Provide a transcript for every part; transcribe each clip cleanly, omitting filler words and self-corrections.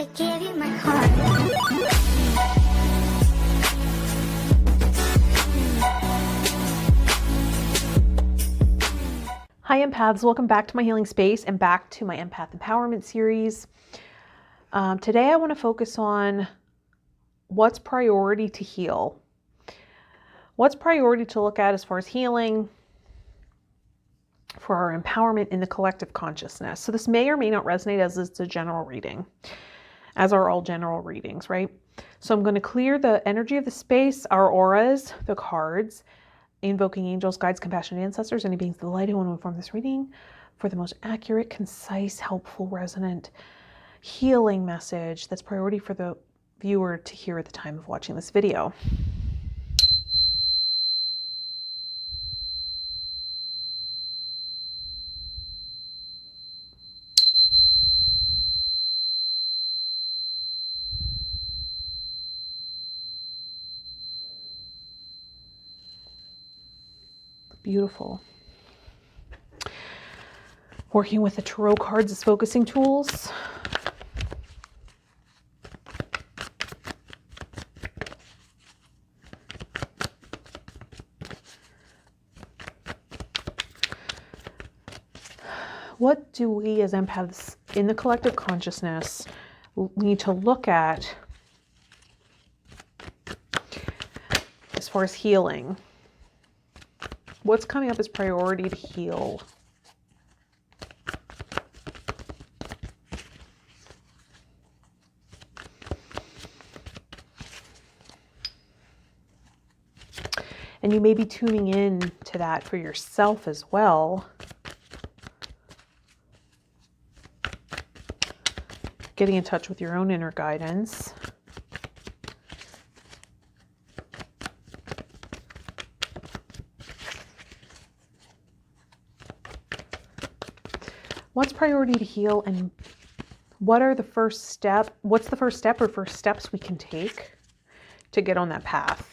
I give you my heart. Hi empaths, welcome back to my healing space and back to my empath empowerment series. Today I want to focus on what's priority to heal. What's priority to look at as far as healing for our empowerment in the collective consciousness. So this may or may not resonate as it's a general reading, as are all general readings, right? So I'm going to clear the energy of the space, our auras, the cards, invoking angels, guides, compassionate ancestors, any beings of the light who want to inform this reading for the most accurate, concise, helpful, resonant, healing message that's priority for the viewer to hear at the time of watching this video. Beautiful. Working with the tarot cards as focusing tools. What do we as empaths in the collective consciousness need to look at as far as healing? What's coming up as priority to heal? And you may be tuning in to that for yourself as well. Getting in touch with your own inner guidance. What's priority to heal, and what are the first step? What's the first step or first steps we can take to get on that path?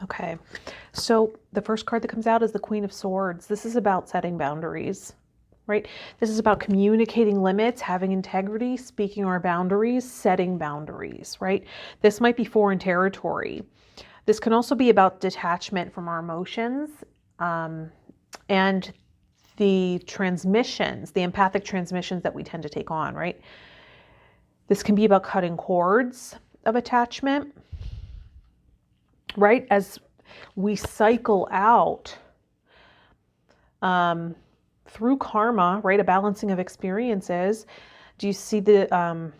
Okay, so the first card that comes out is the Queen of Swords. This is about setting boundaries, right? This is about communicating limits, having integrity, speaking our boundaries, setting boundaries, right? This might be foreign territory. This can also be about detachment from our emotions and the transmissions, the empathic transmissions that we tend to take on, right? This can be about cutting cords of attachment, right? As we cycle out through karma, right? A balancing of experiences. Do you see the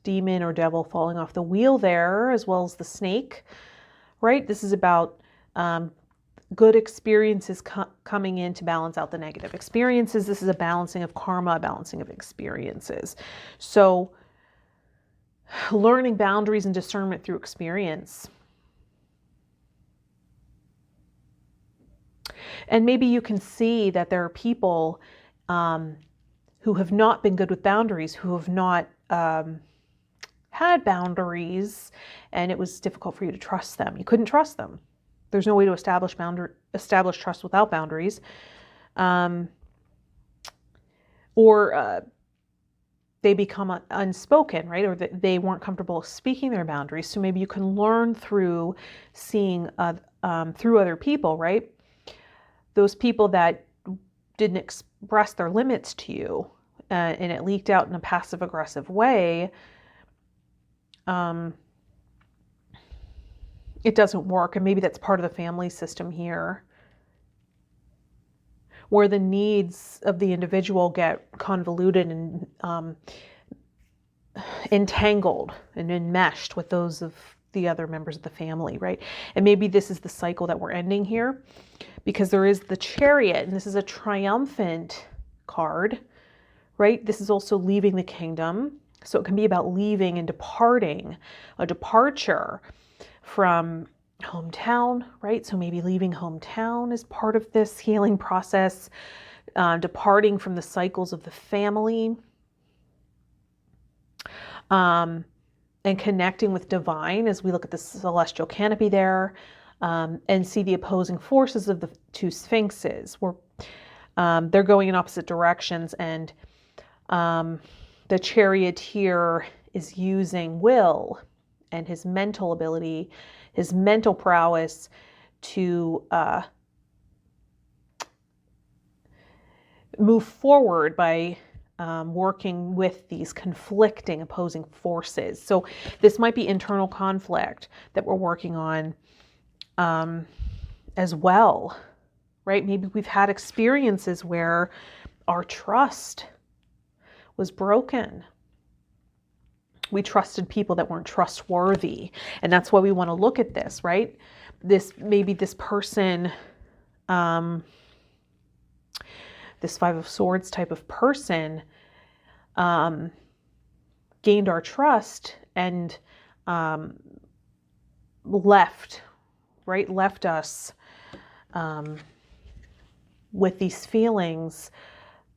demon or devil falling off the wheel there, as well as the snake, right? This is about good experiences coming in to balance out the negative experiences. This is a balancing of karma, a balancing of experiences. So learning boundaries and discernment through experience. And maybe you can see that there are people who have not been good with boundaries, who have not had boundaries, and it was difficult for you to trust them. You couldn't trust them. There's no way to establish trust without boundaries. Or they become unspoken, right? Or that they weren't comfortable speaking their boundaries. So maybe you can learn through seeing through other people, right? Those people that didn't express their limits to you, and it leaked out in a passive aggressive way, it doesn't work. And maybe that's part of the family system here, where the needs of the individual get convoluted and entangled and enmeshed with those of the other members of the family, right? And maybe this is the cycle that we're ending here, because there is the Chariot, and this is a triumphant card, right? This is also leaving the kingdom. So it can be about leaving and departing, a departure from hometown, right? So maybe leaving hometown is part of this healing process, departing from the cycles of the family, and connecting with divine as we look at the celestial canopy there, and see the opposing forces of the two sphinxes. They're going in opposite directions, and the charioteer is using will and his mental ability, his mental prowess to move forward by working with these conflicting, opposing forces. So this might be internal conflict that we're working on as well, right? Maybe we've had experiences where our trust was broken. We trusted people that weren't trustworthy. And that's why we want to look at this, right? Maybe this person, this Five of Swords type of person, gained our trust and left us with these feelings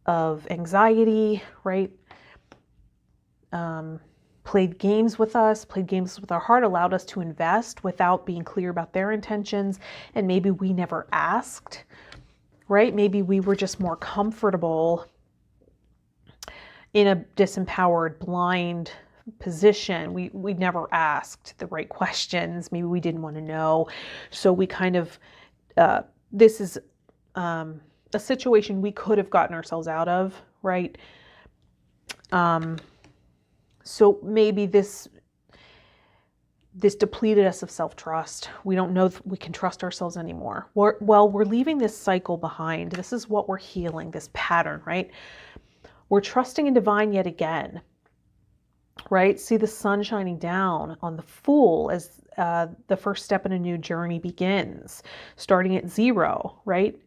of anxiety, right? Played games with us, played games with our heart, allowed us to invest without being clear about their intentions. And maybe we never asked, right? Maybe we were just more comfortable in a disempowered, blind position. We never asked the right questions. Maybe we didn't want to know. So we kind of, this is a situation we could have gotten ourselves out of, right? So maybe this depleted us of self-trust. We don't know if we can trust ourselves anymore. We're leaving this cycle behind. This is what we're healing, this pattern, right? We're trusting in divine yet again, right? See the sun shining down on the Fool as the first step in a new journey begins, starting at 0, right?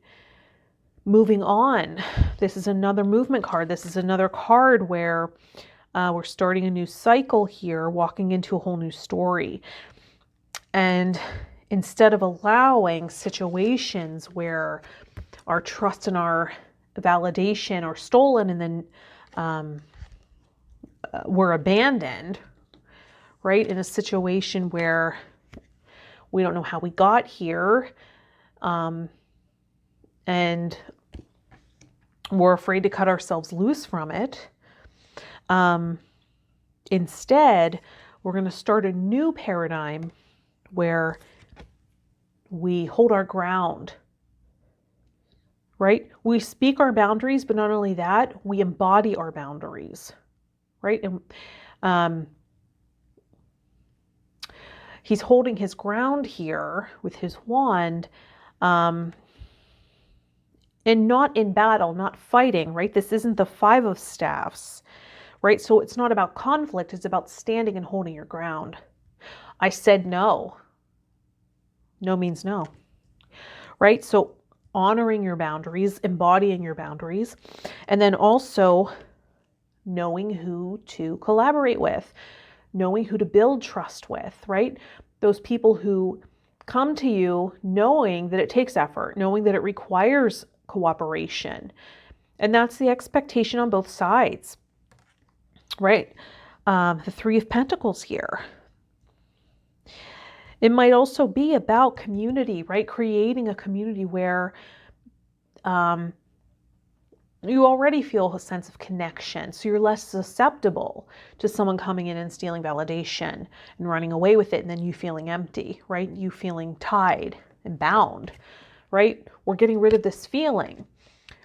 Moving on. This is another movement card. This is another card where we're starting a new cycle here, walking into a whole new story. And instead of allowing situations where our trust and our validation are stolen and then we're abandoned, right? In a situation where we don't know how we got here, and we're afraid to cut ourselves loose from it. Instead, we're going to start a new paradigm where we hold our ground, right? We speak our boundaries, but not only that, we embody our boundaries, right? And he's holding his ground here with his wand, and not in battle, not fighting, right? This isn't the Five of Staffs, right? So it's not about conflict. It's about standing and holding your ground. I said no. No means no, right? So honoring your boundaries, embodying your boundaries, and then also knowing who to collaborate with, knowing who to build trust with, right? Those people who come to you knowing that it takes effort, knowing that it requires cooperation. And that's the expectation on both sides, right? The Three of Pentacles here. It might also be about community, right? Creating a community where you already feel a sense of connection. So you're less susceptible to someone coming in and stealing validation and running away with it, and then you feeling empty, right? You feeling tied and bound, right? We're getting rid of this feeling.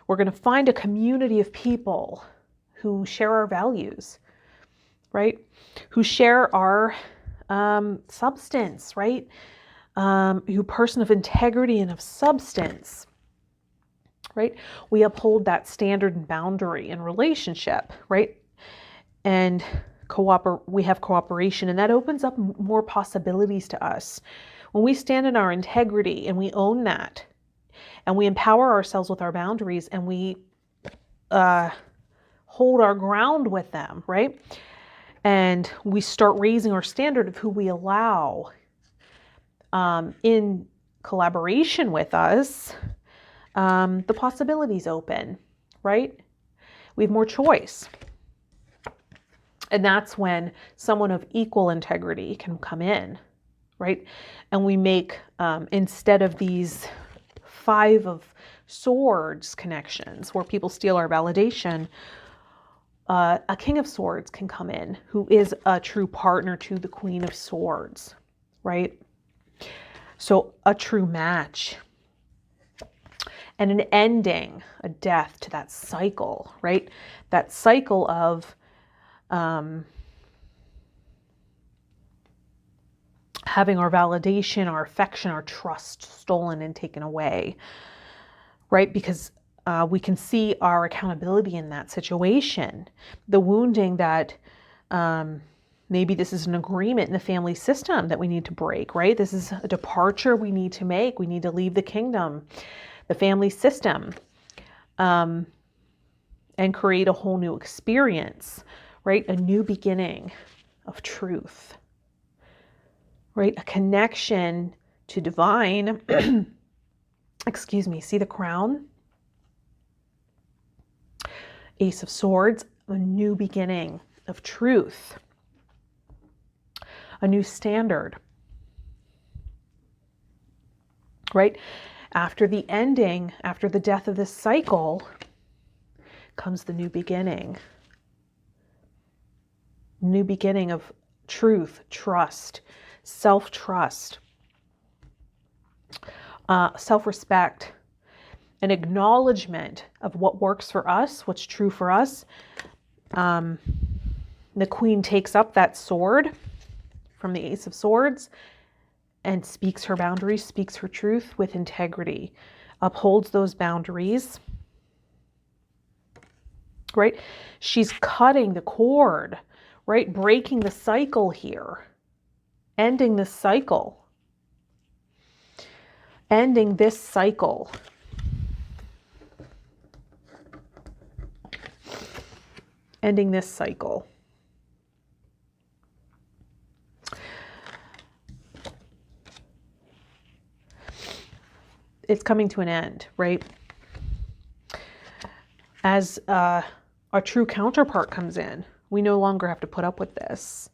We're going to find a community of people who share our values, right? Who share our substance, right? You person of integrity and of substance, right? We uphold that standard and boundary in relationship, right? And we have cooperation, and that opens up more possibilities to us. When we stand in our integrity and we own that, and we empower ourselves with our boundaries, and we hold our ground with them, right? And we start raising our standard of who we allow in collaboration with us, the possibilities open, right? We have more choice. And that's when someone of equal integrity can come in, right? And we make, instead of these 5 of Swords connections where people steal our validation, a King of Swords can come in who is a true partner to the Queen of Swords, right? So a true match. And an ending, a death to that cycle, right? That cycle of having our validation, our affection, our trust stolen and taken away, right? Because we can see our accountability in that situation. The wounding that maybe this is an agreement in the family system that we need to break, right? This is a departure we need to make. We need to leave the kingdom, the family system, and create a whole new experience, right? A new beginning of truth, right? A connection to divine. Excuse me, see the crown? Ace of Swords, a new beginning of truth, a new standard, right? After the ending, after the death of this cycle, comes the new beginning. New beginning of truth, trust, self-trust, self-respect, an acknowledgement of what works for us, what's true for us. The Queen takes up that sword from the Ace of Swords and speaks her boundaries, speaks her truth with integrity, upholds those boundaries, right? She's cutting the cord, right? Breaking the cycle here, ending this cycle, ending this cycle. Ending this cycle. It's coming to an end, right? As our true counterpart comes in, we no longer have to put up with this,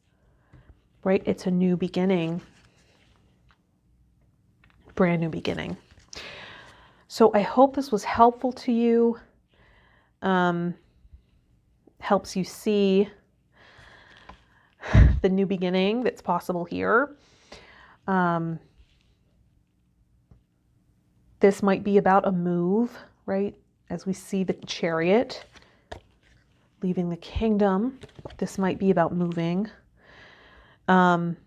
right? It's a new beginning, brand new beginning. So I hope this was helpful to you. Helps you see the new beginning that's possible here. This might be about a move, right? As we see the Chariot leaving the kingdom, this might be about moving. But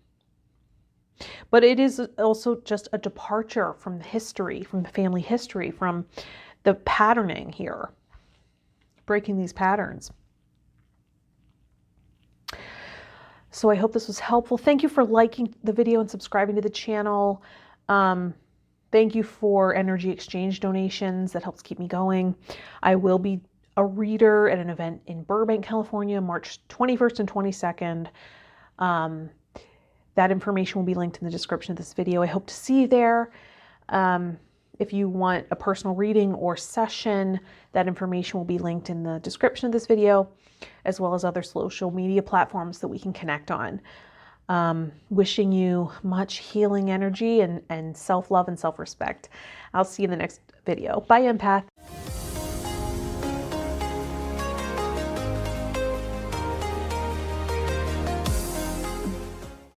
it is also just a departure from the history, from the family history, from the patterning here, breaking these patterns. So I hope this was helpful. Thank you for liking the video and subscribing to the channel. Thank you for energy exchange donations. That helps keep me going. I will be a reader at an event in Burbank, California, March 21st and 22nd. That information will be linked in the description of this video. I hope to see you there. If you want a personal reading or session, that information will be linked in the description of this video, as well as other social media platforms that we can connect on. Wishing you much healing energy and self-love and self-respect. I'll see you in the next video. Bye, empath.